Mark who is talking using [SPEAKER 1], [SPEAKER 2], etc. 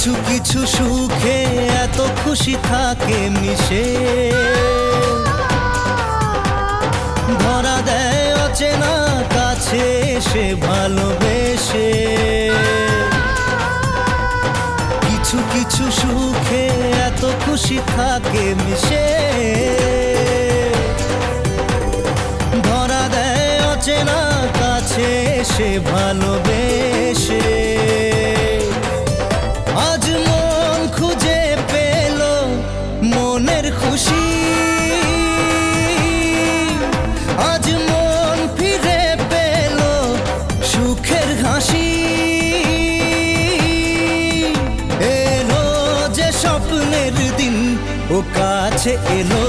[SPEAKER 1] কিছু কিছু সুখে এত খুশি থাকে মিশে, ধরা দেয় অচেনা কাছে এসে ভালোবেসে। কিছু কিছু সুখে এত খুশি থাকে মিশে, ধরা দেয় অচেনা কাছে এসে ভালোবেসে। আজ মন খুঁজে পেল মনের খুশি, আজ মন ফিরে পেল সুখের হাসি। এলো যে স্বপ্নের দিন ও কাছে এলো।